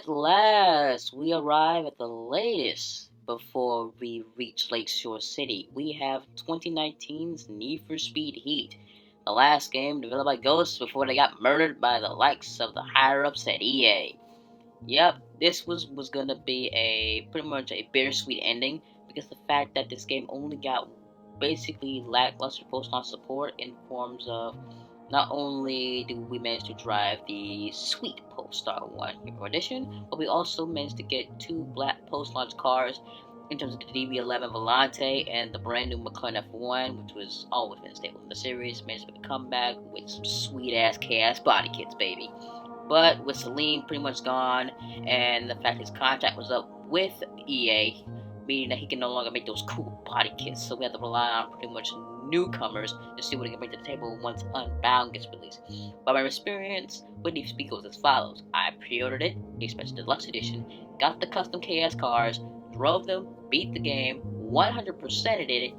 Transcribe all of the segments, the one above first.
At last, we arrive at the latest before we reach Lakeshore City. We have 2019's Need for Speed Heat, the last game developed by Ghosts before they got murdered by the likes of the higher-ups at EA. Yep, this was gonna be a pretty much a bittersweet ending because the fact that this game only got basically lackluster post-launch support in forms of not only did we manage to drive the sweet Polestar 1 Hero Edition, but we also managed to get two black post-launch cars in terms of the DB11 Volante and the brand new McLaren F1, which was always been stable in the series, managed to make a comeback with some sweet-ass chaos body kits, baby. But with Salim pretty much gone, and the fact his contract was up with EA, meaning that he can no longer make those cool body kits, so we have to rely on pretty much newcomers to see what he can bring to the table once Unbound gets released. But my experience with Need for Speed goes as follows. I pre-ordered it, the Special Deluxe Edition, got the custom KS cars, drove them, beat the game, 100%ed it,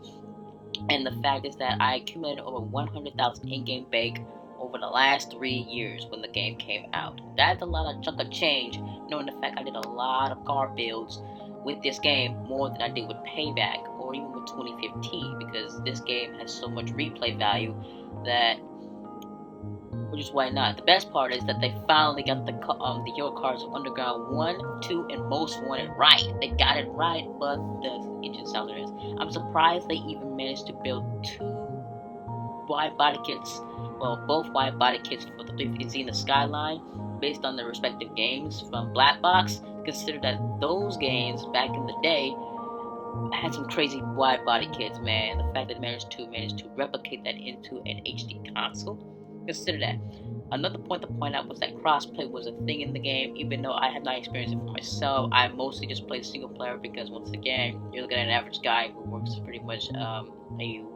and the fact is that I accumulated over 100,000 in-game bank over the last 3 years when the game came out. That's a lot of chunk of change, knowing the fact I did a lot of car builds with this game, more than I did with Payback or even with 2015, because this game has so much replay value that, which is why not. The best part is that they finally got the hero cars of Underground 1, 2, and Most Wanted right. They got it right, but the engine sounds is. I'm surprised they even managed to build two wide body kits, well, both wide body kits for the 350Z and the Skyline, based on their respective games from Black Box. Consider that those games back in the day had some crazy wide body kits, man. The fact that managed to replicate that into an HD console, consider that. Another point to point out was that crossplay was a thing in the game, even though I have not experienced it for myself. I mostly just played single player because, once again, you're looking at an average guy who works pretty much a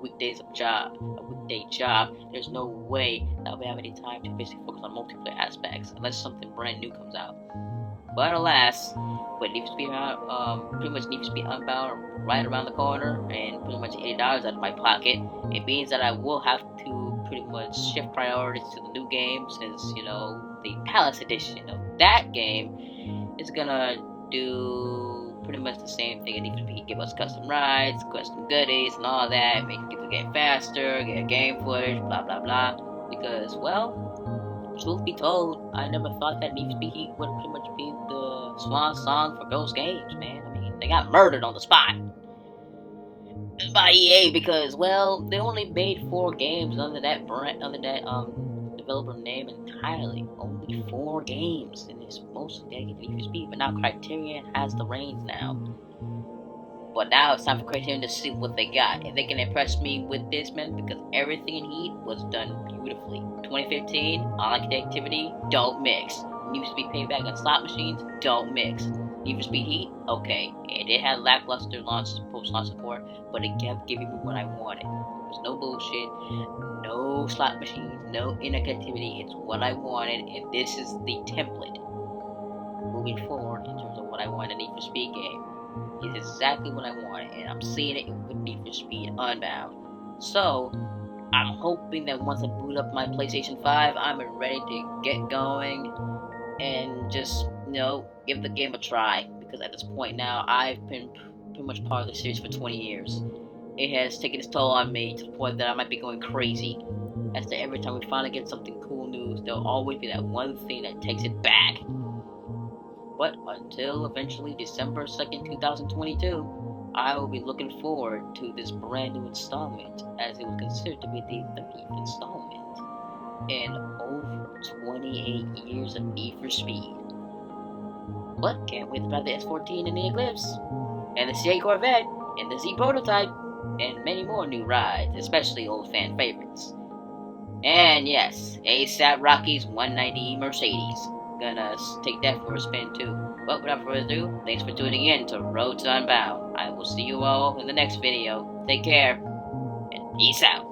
weekday job. There's no way that we have any time to basically focus on multiplayer aspects unless something brand new comes out. But alas, with Need for Speed pretty much Need for Speed Unbound right around the corner and pretty much $80 out of my pocket, it means that I will have to pretty much shift priorities to the new game, since, you know, the Palace edition of that game is gonna do pretty much the same thing. It needs to be give us custom rides, custom goodies, and all that, make the game faster, get game footage, blah blah blah. Because, well, truth be told, I never thought that Need for Speed Heat would pretty much be the swan song for Ghost Games, man. I mean, they got murdered on the spot by EA because, well, they only made 4 games under that developer name entirely. Only 4 games in this most dedicated Need for Speed, but now Criterion has the reins now. But now it's time for Criterion to see what they got. If they can impress me with this, man, because everything in Heat was done beautifully. 2015, online activity, don't mix. Need for Speed Payback and slot machines, don't mix. Need for Speed Heat, okay. And it had lackluster post-launch support, but it kept giving me what I wanted. There was no bullshit, no slot machines, no interactivity. It's what I wanted, and this is the template moving forward in terms of what I want in a Need for Speed game. It's exactly what I wanted, and I'm seeing it with Need for Speed Unbound. So, I'm hoping that once I boot up my PlayStation 5, I'm ready to get going and just, you know, give the game a try. Because at this point now, I've been pretty much part of the series for 20 years. It has taken its toll on me to the point that I might be going crazy. As to every time we finally get something cool news, there'll always be that one thing that takes it back. But until eventually December 2nd, 2022, I will be looking forward to this brand new installment, as it was considered to be the 30th installment in over 28 years of Need for Speed. But can't wait to drive the S14 in the Eclipse, and the CA Corvette, and the Z Prototype, and many more new rides, especially old fan favorites. And yes, ASAP Rocky's 190 Mercedes. Gonna take that for a spin too. But without further ado, thanks for tuning in to Road to Unbound. I will see you all in the next video. Take care, and peace out.